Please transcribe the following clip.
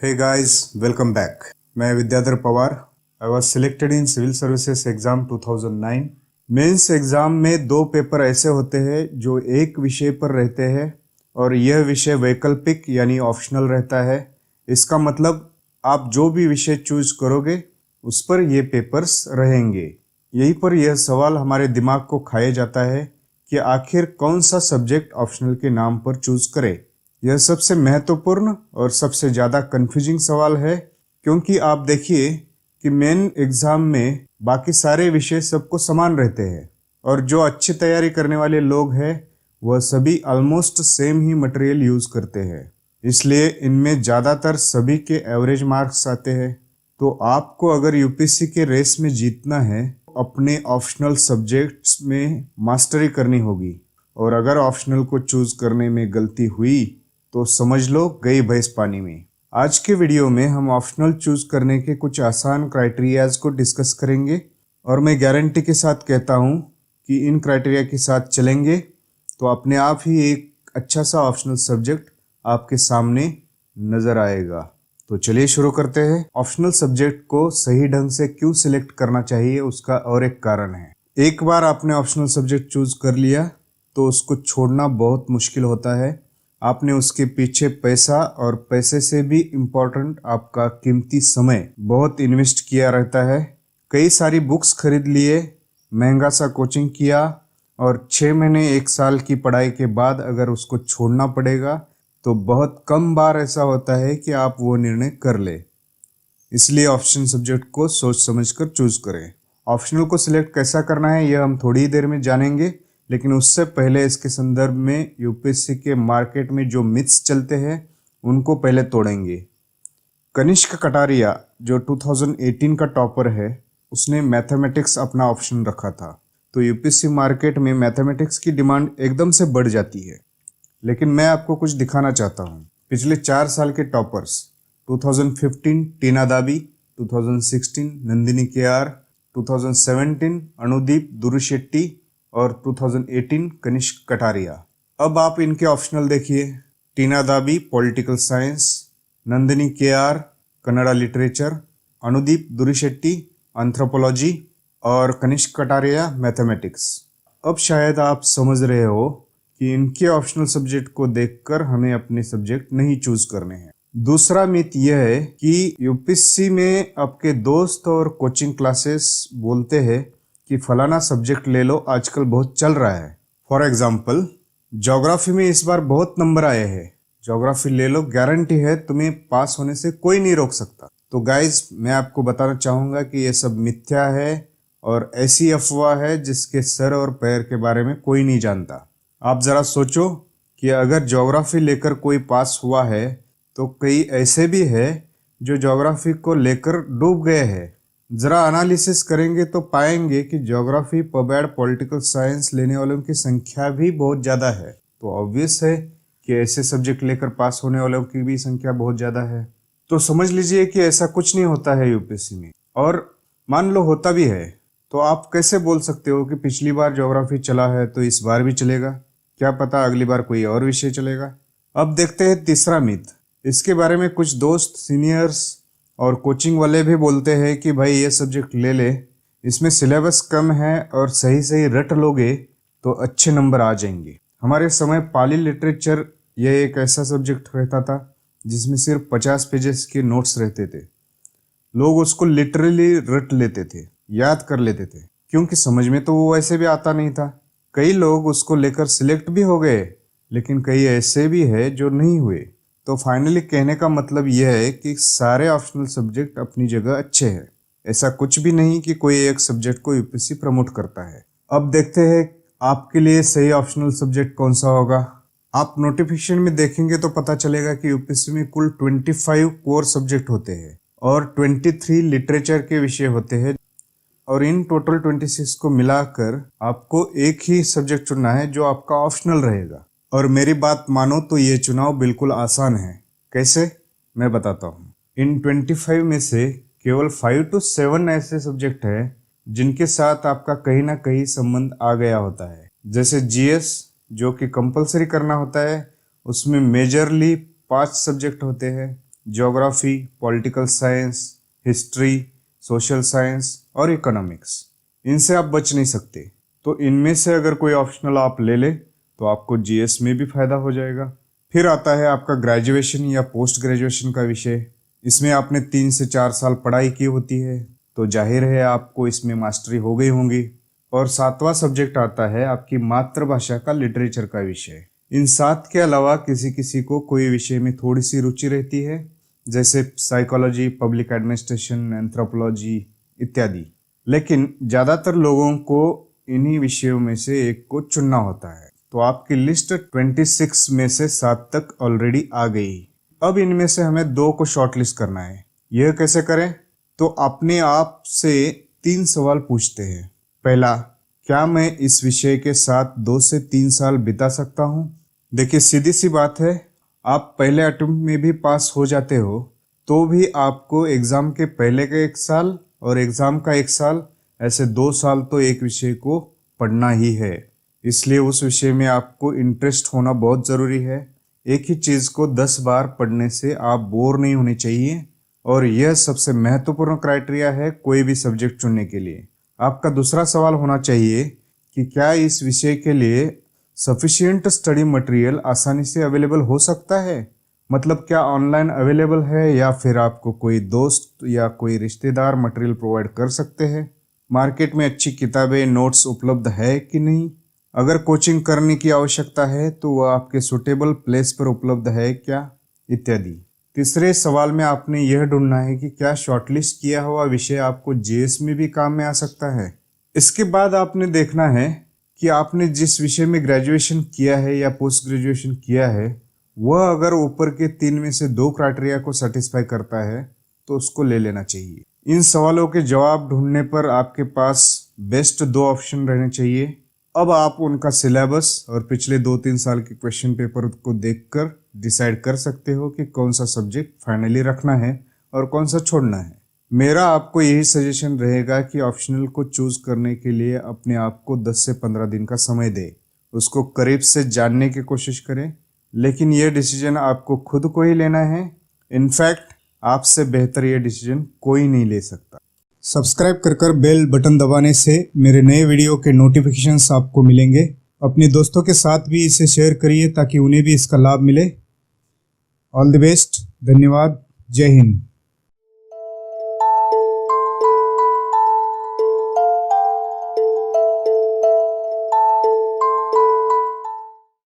Hey guys, welcome back. मैं Vidyadhar Pawar. I was selected in Civil Services Exam 2009. Mains exam में दो paper ऐसे होते हैं जो एक विषय पर रहते हैं और यह विषय वैकल्पिक यानी ऑप्शनल रहता है. इसका मतलब आप जो भी विषय चूज करोगे उस पर ये पेपर्स रहेंगे. यहीं पर यह सवाल हमारे दिमाग को खाया जाता है कि आखिर कौन सा सब्जेक्ट ऑप्शनल के नाम पर चूज करें. यह सबसे महत्वपूर्ण और सबसे ज़्यादा कंफ्यूजिंग सवाल है, क्योंकि आप देखिए कि मेन एग्ज़ाम में बाकी सारे विषय सबको समान रहते हैं और जो अच्छी तैयारी करने वाले लोग हैं वह सभी ऑलमोस्ट सेम ही मटेरियल यूज़ करते हैं. इसलिए इनमें ज़्यादातर सभी के एवरेज मार्क्स आते हैं. तो आपको अगर यूपीएससी के रेस में जीतना है अपने ऑप्शनल सब्जेक्ट्स में मास्टरी करनी होगी, और अगर ऑप्शनल को चूज करने में गलती हुई तो समझ लो गई भैंस पानी में. आज के वीडियो में हम ऑप्शनल चूज करने के कुछ आसान क्राइटेरियाज को डिस्कस करेंगे और मैं गारंटी के साथ कहता हूं कि इन क्राइटेरिया के साथ चलेंगे तो अपने आप ही एक अच्छा सा ऑप्शनल सब्जेक्ट आपके सामने नज़र आएगा. तो चलिए शुरू करते हैं. ऑप्शनल सब्जेक्ट को सही ढंग से क्यों सिलेक्ट करना चाहिए उसका और एक कारण है. एक बार आपने ऑप्शनल सब्जेक्ट चूज कर लिया तो उसको छोड़ना बहुत मुश्किल होता है. आपने उसके पीछे पैसा और पैसे से भी इम्पोर्टेंट आपका कीमती समय बहुत इन्वेस्ट किया रहता है. कई सारी बुक्स खरीद लिए, महंगा सा कोचिंग किया और 6 महीने 1 साल की पढ़ाई के बाद अगर उसको छोड़ना पड़ेगा तो बहुत कम बार ऐसा होता है कि आप वो निर्णय कर ले. इसलिए ऑप्शन सब्जेक्ट को सोच समझ कर चूज करें. ऑप्शनल को सिलेक्ट कैसा करना है यह हम थोड़ी ही देर में जानेंगे, लेकिन उससे पहले इसके संदर्भ में यूपीएससी के मार्केट में जो मिथ्स चलते हैं उनको पहले तोड़ेंगे. कनिष्क कटारिया जो 2018 का टॉपर है, उसने मैथमेटिक्स अपना ऑप्शन रखा था. तो यूपीएससी मार्केट में मैथमेटिक्स की डिमांड एकदम से बढ़ जाती है. लेकिन मैं आपको कुछ दिखाना चाहता हूँ. पिछले 4 साल के टॉपर्स 2015 टीना दाबी, 2016 नंदिनी केआर, 2017 अनुदीप दुरुशेट्टी और 2018 कनिष्क कटारिया. अब आप इनके ऑप्शनल देखिए. Tina Dabi political science, Nandini KR Kannada literature, Anudeep Durishetty anthropology और कनिष्क कटारिया मैथमेटिक्स. अब शायद आप समझ रहे हो कि इनके ऑप्शनल सब्जेक्ट को देखकर हमें अपने सब्जेक्ट नहीं चूज करने हैं. दूसरा मिथ यह है कि यूपीएससी में आपके दोस्त और कोचिंग क्लासेस बोलते हैं कि फलाना सब्जेक्ट ले लो, आजकल बहुत चल रहा है. फॉर एग्जाम्पल, ज्योग्राफी में इस बार बहुत नंबर आए हैं, ज्योग्राफी ले लो, गारंटी है तुम्हें पास होने से कोई नहीं रोक सकता. तो गाइज मैं आपको बताना चाहूँगा कि ये सब मिथ्या है और ऐसी अफवाह है जिसके सर और पैर के बारे में कोई नहीं जानता. आप ज़रा सोचो कि अगर ज्योग्राफी लेकर कोई पास हुआ है तो कई ऐसे भी है जो ज्योग्राफी को लेकर डूब गए हैं. ज़रा एनालिसिस करेंगे तो पाएंगे कि ज्योग्राफी, पबैड, पॉलिटिकल साइंस लेने वालों की संख्या भी बहुत ज़्यादा है. तो ऑब्वियस है कि ऐसे सब्जेक्ट लेकर पास होने वालों की भी संख्या बहुत ज़्यादा है. तो समझ लीजिए कि ऐसा कुछ नहीं होता है यूपीएससी में. और मान लो होता भी है तो आप कैसे बोल सकते हो कि पिछली बार ज्योग्राफी चला है तो इस बार भी चलेगा. क्या पता अगली बार कोई और विषय चलेगा. अब देखते हैं तीसरा मिथ. इसके बारे में कुछ दोस्त, सीनियर्स और कोचिंग वाले भी बोलते हैं कि भाई ये सब्जेक्ट ले ले, इसमें सिलेबस कम है और सही सही रट लोगे तो अच्छे नंबर आ जाएंगे. हमारे समय पाली लिटरेचर यह एक ऐसा सब्जेक्ट रहता था जिसमें सिर्फ 50 पेजेस के नोट्स रहते थे. लोग उसको लिटरली रट लेते थे, याद कर लेते थे, क्योंकि समझ में तो वो वैसे भी आता नहीं था. कई लोग उसको लेकर सिलेक्ट भी हो गए, लेकिन कई ऐसे भी है जो नहीं हुए. तो फाइनली कहने का मतलब यह है कि सारे ऑप्शनल सब्जेक्ट अपनी जगह अच्छे हैं. ऐसा कुछ भी नहीं कि कोई एक सब्जेक्ट को यूपीएससी प्रमोट करता है. अब देखते हैं आपके लिए सही ऑप्शनल सब्जेक्ट कौन सा होगा. आप नोटिफिकेशन में देखेंगे तो पता चलेगा कि यूपीएससी में कुल 25 कोर सब्जेक्ट होते हैं और 23 लिटरेचर के विषय होते हैं. और इन टोटल 26 को मिलाकर आपको एक ही सब्जेक्ट चुनना है जो आपका ऑप्शनल रहेगा. और मेरी बात मानो तो ये चुनाव बिल्कुल आसान है. कैसे, मैं बताता हूँ. इन 25 में से केवल 5 to 7 ऐसे सब्जेक्ट हैं जिनके साथ आपका कहीं ना कहीं संबंध आ गया होता है. जैसे जीएस जो कि कंपलसरी करना होता है, उसमें मेजरली 5 सब्जेक्ट होते हैं. Geography, political science, history, social science और इकोनॉमिक्स। इनसे आप बच नहीं सकते। तो इनमें से अगर कोई ऑप्शनल आप ले ले तो आपको जीएस में भी फायदा हो जाएगा। फिर आता है आपका ग्रेजुएशन या पोस्ट ग्रेजुएशन का विषय। इसमें आपने 3 से 4 साल पढ़ाई की होती है, तो जाहिर है आपको इसमें मास्टरी हो गई होंगी। और 7वां सब्जेक्ट आता है आपकी मातृभाषा का लिटरेचर का विषय। इन 7 के अलावा किसी किसी को कोई विषय में थोड़ी सी रुचि रहती है, जैसे साइकोलॉजी, पब्लिक एडमिनिस्ट्रेशन, एंथ्रोपोलॉजी इत्यादि। लेकिन ज़्यादातर लोगों को इन्हीं विषयों में से एक को चुनना होता है। तो आपकी लिस्ट 26 में से 7 तक ऑलरेडी आ गई। अब इनमें से हमें 2 को शॉर्टलिस्ट करना है। यह कैसे करें? तो अपने आप से 3 सवाल पूछते हैं। पहला, क्या मैं इस विषय के साथ 2 से 3 साल बिता सकता हूँ? देखिए, सीधी सी बात है, आप पहले अटेम्प्ट में भी पास हो जाते हो तो भी आपको एग्जाम के पहले का 1 साल और एग्जाम का 1 साल, ऐसे 2 साल तो एक विषय को पढ़ना ही है। इसलिए उस विषय में आपको इंटरेस्ट होना बहुत ज़रूरी है। एक ही चीज़ को 10 बार पढ़ने से आप बोर नहीं होने चाहिए, और यह सबसे महत्वपूर्ण क्राइटेरिया है कोई भी सब्जेक्ट चुनने के लिए। आपका दूसरा सवाल होना चाहिए कि क्या इस विषय के लिए सफिशिएंट स्टडी मटेरियल आसानी से अवेलेबल हो सकता है? मतलब क्या ऑनलाइन अवेलेबल है, या फिर आपको कोई दोस्त या कोई रिश्तेदार मटेरियल प्रोवाइड कर सकते हैं? मार्केट में अच्छी किताबें, नोट्स उपलब्ध है कि नहीं? अगर कोचिंग करने की आवश्यकता है तो वह आपके सुटेबल प्लेस पर उपलब्ध है क्या, इत्यादि। तीसरे सवाल में आपने यह ढूंढना है कि क्या शॉर्टलिस्ट किया हुआ विषय आपको जीएस में भी काम में आ सकता है। इसके बाद आपने देखना है कि आपने जिस विषय में ग्रेजुएशन किया है या पोस्ट ग्रेजुएशन किया है, वह अगर ऊपर के 3 में से 2 क्राइटेरिया को सेटिस्फाई करता है तो उसको ले लेना चाहिए। इन सवालों के जवाब ढूंढने पर आपके पास बेस्ट 2 ऑप्शन रहने चाहिए। अब आप उनका सिलेबस और पिछले 2-3 साल के क्वेश्चन पेपर को देखकर डिसाइड कर सकते हो कि कौन सा सब्जेक्ट फाइनली रखना है और कौन सा छोड़ना है। मेरा आपको यही सजेशन रहेगा कि ऑप्शनल को चूज करने के लिए अपने आप को 10 से 15 दिन का समय दें, उसको करीब से जानने की कोशिश करें। लेकिन यह डिसीजन आपको खुद को ही लेना है। इनफैक्ट आपसे बेहतर यह डिसीजन कोई नहीं ले सकता। सब्सक्राइब कर बेल बटन दबाने से मेरे नए वीडियो के नोटिफिकेशंस आपको मिलेंगे। अपने दोस्तों के साथ भी इसे शेयर करिए ताकि उन्हें भी इसका लाभ मिले। All the best. धन्यवाद। जय हिंद।